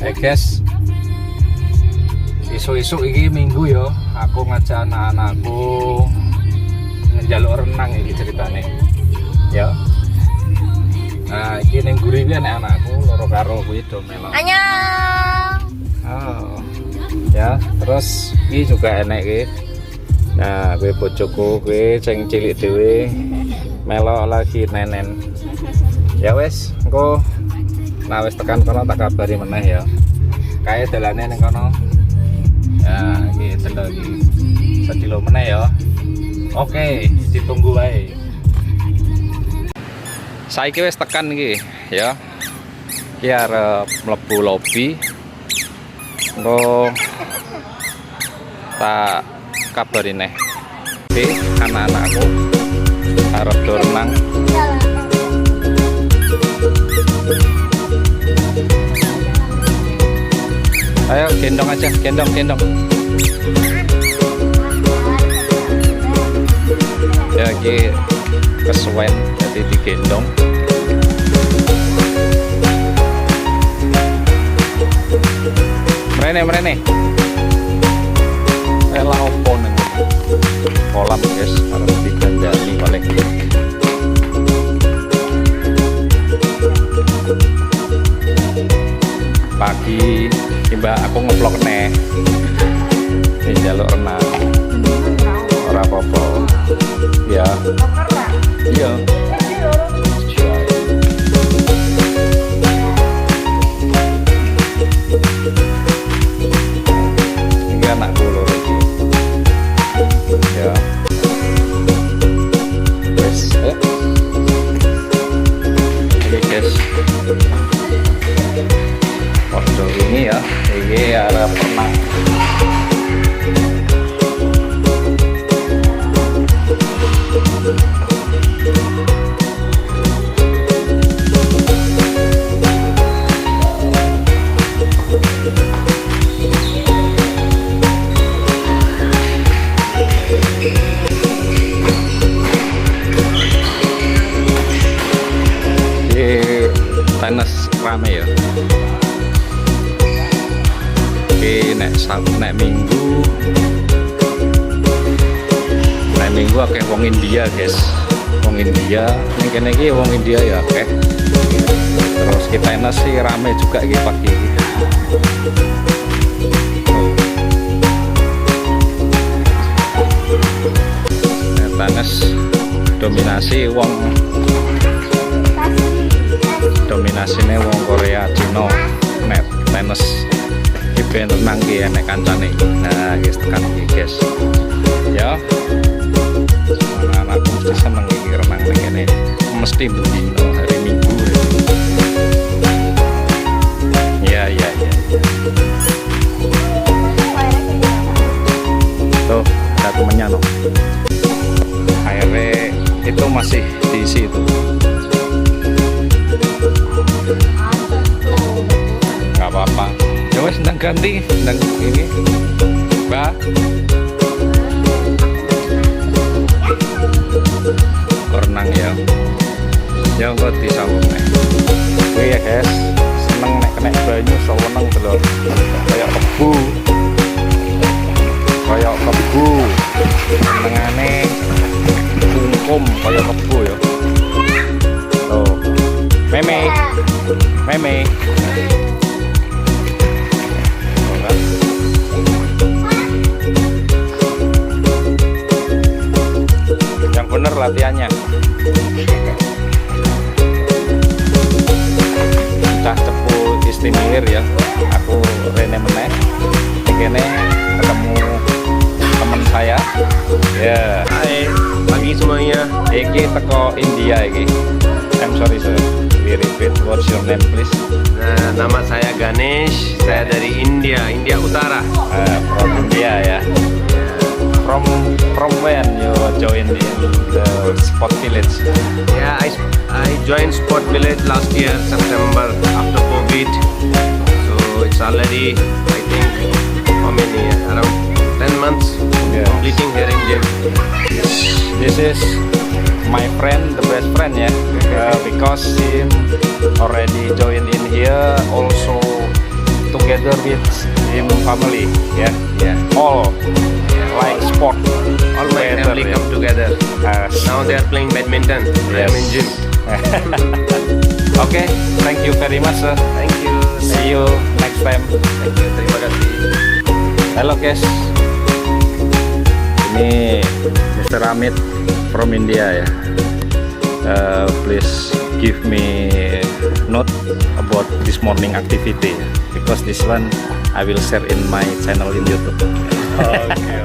Guys, isu-isu ini minggu yo, aku ngajak anak-anakku ngejaluk renang ini ceritanya ya. Nah, ini yang gurih ini anak-anakku loro karo kuwi do melok. Annyeong. Oh. Ya, terus ini juga enak iki. Nah, gue bojoku gue sing cilik dhewe melok lagi nenen. Ya wes, engko nah wes tekan kono tak kabari meneh ya. Kae dalane ning kono. Ya, iki delok iki. Sedilo meneh ya. Oke, ditunggu wae. Saiki wis tekan iki ya. Iki arep mlebu lobi. Engko tak kabari neh. Oke, anak-anakku arep do renang. Ayo gendong aja, gendong. Ya iki kesuwen jadi digendong. Merene. Elah opo nang kolam guys, harus digandani paling. Pagi tiba aku ngeblok nih ini jaluk renang ora apa-apa ya. Iya ini anakku lho iki ya wes ini guys waktu ini ya, ini arah renang. Di tenis rame ya. Nek minggu akeh wong India guys, wong India ini kene iki wong India ya akeh. Terus kita enak sih rame juga iki pagi. Tenis dominasi wong dominasine wong Korea, Cina nek tenis ben renang ki enek kancane. Nah, guys tekan iki guys. Ya. Anak-anakku mesti seneng iki renang ning kene. Mesti dino hari Minggu. Ya. Tuh, ada temennya no. Airnya itu masih diisi itu. Nggak apa-apa. Wes ndang ganti, ndang ini, Mbak. Renang ya, ya enggak disambung nih. Oke ya guys, seneng nek kena banyu, seneng belum? Kayak kebu, senengane kungkum kayak kebu ya. Tuh, meme. Bener latihannya. Cah cepu istimewir ya. Aku rene meneh. Kene ketemu teman saya. Ya. Hai, pagi semuanya. Iki teko India iki. I'm sorry sir. We repeat. What's your name please? Nah, nama saya Ganesh. Saya dari India Utara. From India ya. From when you join the sport village? Yeah, I joined Sport Village last year September after COVID. So it's already I think how many around 10 months completing here in gym. This is my friend, the best friend ya, because he already joined in here also 2 together with Jim family. Yeah, Yeah. all like sport. All my Together, family yeah. come together. Now they are playing badminton. I am in gym. Okay, thank you very much, sir. Thank you. See you next time. Thank you. Terima kasih. Halo guys, ini Mr. Amit from India ya. Please give me note about this morning activity because this one I will share in my channel in YouTube. Okay.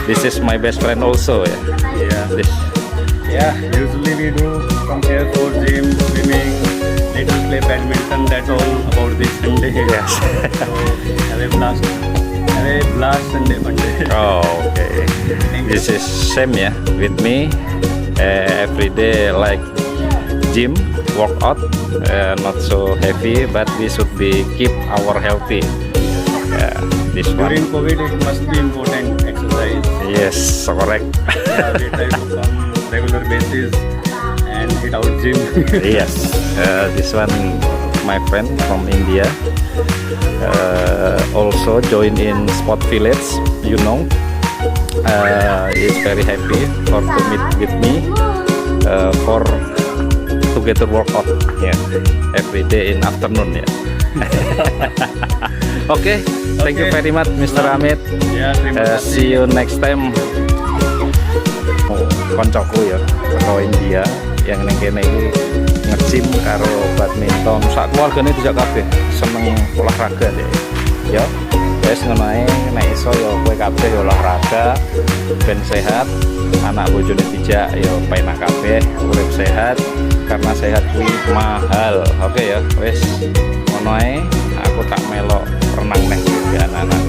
This is my best friend also ya. Yeah. This. Yeah. Usually we do come here for gym, swimming, little play badminton. That's all about this Sunday. Yes. So have a blast. Have a blast Sunday, Monday. Oh, okay. This is same ya with me. Every day like gym, workout, not so heavy, but we should be keep our healthy. This During one. COVID, it must be important exercise. Yes, correct. Yeah, we try to come regular basis and hit our gym. Yes, this one my friend from India also join in Sport Village. You know, he's very happy for to meet with me for together workout. Yeah, every day in afternoon. Yeah. Okay, thank you Okay. very much, Mr. Amit. Ya, terima kasih. See you next time. Koncoku ya, karo India yang neng kene iki nge-gym karo badminton. Sak keluargane dijak kabeh seneng olahraga deh. Ya, wis ngono ae nek iso ya kowe kabeh ya olahraga ben sehat. Anak bojone dijak ya penak kabeh urip sehat karena sehat kuwi mahal. Oke ya, wis ngono ae aku tak melok renang neh ya anak-anak.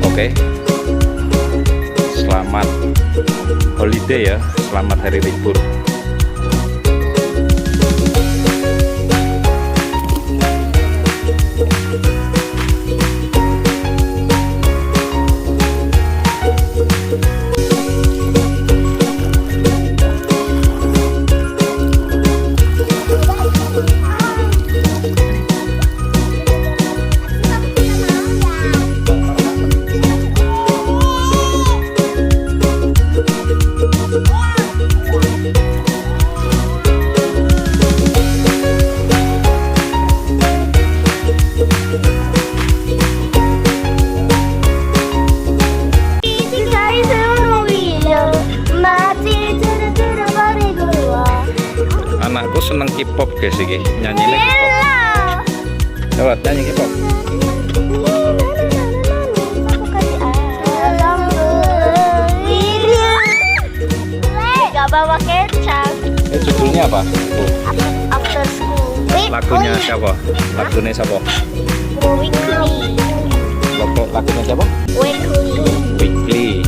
Oke. Selamat holiday ya, selamat hari libur. Anakku seneng K-pop guys iki, nyanyine K-pop. Coba nyanyi K-pop. Gak bawa kecap. Judulnya apa? Tuh, After school. lagunya siapa? Lagunya siapa? Weekly. Lagunya siapa? Weekly. Weekly.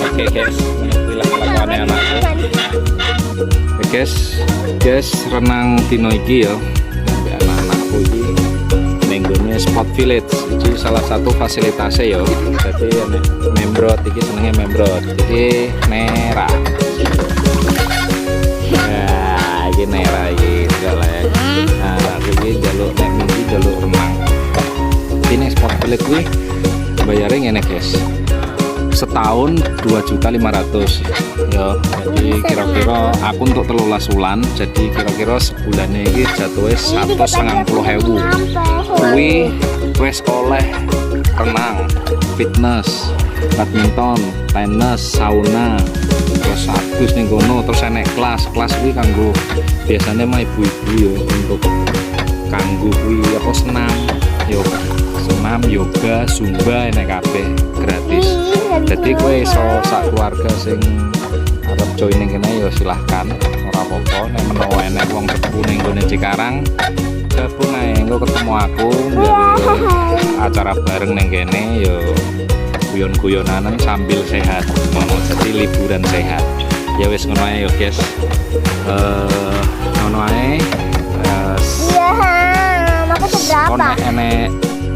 Oke guys, inilah lagunya anakku. Oke guys, renang dino iki ya. Sampai anak-anakku iki nenggone Sport Village. Iki salah satu fasilitasnya ya. Jadi membrot iki senenge membrot. Iki Nera. Ya, iki Nera iki galek. Nah, aku iki jaluk nek minggu jaluk renang. Ini Sport Village kuwi bayarnya ngene guys. Setahun 2.500.000 ya. Jadi kira-kira aku untuk 13 bulan, jadi kira-kira sebulannya ini jatuhnya 150.000. Kuwi wis oleh renang, fitness, badminton, tenis, sauna, terus agus ning kono, terus enek kelas kuwi kanggo biasanya mah ibu-ibu ya untuk kanggo kuwi apa senam, yoga, zumba enek kabeh gratis. Jadi kowe iso sak keluarga sing arep join ning kene ya silahkan, ora apa-apa. Nek menawa enek wong sepuh ning gone Cikarang, gabung ae engko ketemu aku gawe acara bareng ning kene ya guyon-guyonanan sambil sehat. Ngono jadi liburan sehat. Ya wis ngono ae ya guys. Ngono ae. Iya, maka seberapa? Nek enek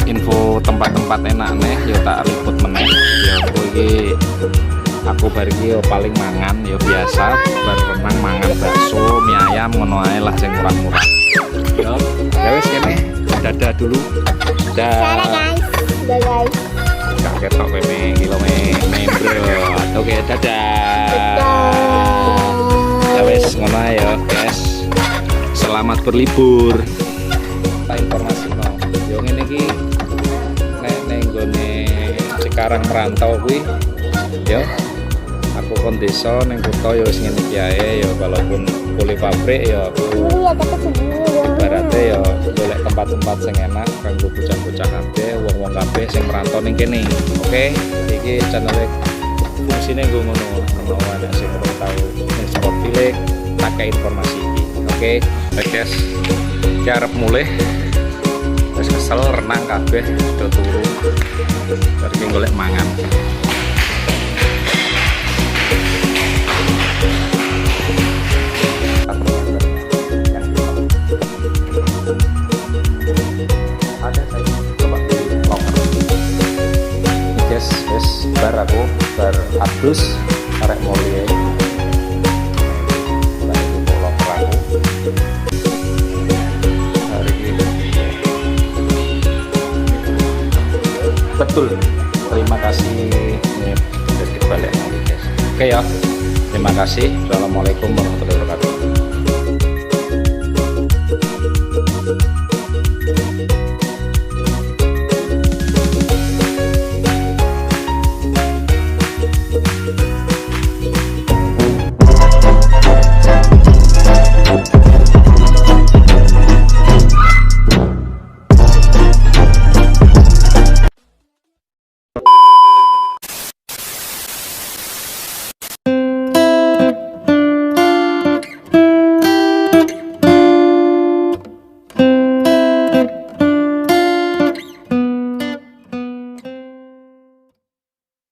info tempat-tempat enak nih ya tak liput meneh ya aku iki aku bar iki ya paling mangan ya biasa bar renang mangan bakso mie ayam ngono ae lah sing murah-murah ya wis kene dadah. dadah dulu. Dadah guys. Dadah guys. Gak ketok kowe kilo membro. Oke, dadah. Ya wes ngono ae ya, guys. Selamat berlibur. Tak informasi mau. Yo ngene iki nek nggone Cikarang merantau kuwi yo aku kon desa ning kutha yo wis ngene iki ae yo walaupun kulit pabrik yo aku Iya, tapi segini dong. ibaratnya ya golek tempat-tempat sing enak kanggo bocah-bocah kabeh, wong-wong kabeh sing merantau ning kene. Oke, iki channel fungsine nggo ngono, ana sing ora tau ning Sport Village tak kei informasi iki. Oke, guys. Iki arep mulih. Wis kesel renang kabeh do turu. Pergi golek mangan. Ada saya coba di locker. Guys, bar aku bar adus arek mulie. Bar itu locker aku. Hari ini. Betul. Terima kasih. Ini udah dibalik lagi guys. Oke ya. Terima kasih. Assalamualaikum warahmatullahi wabarakatuh.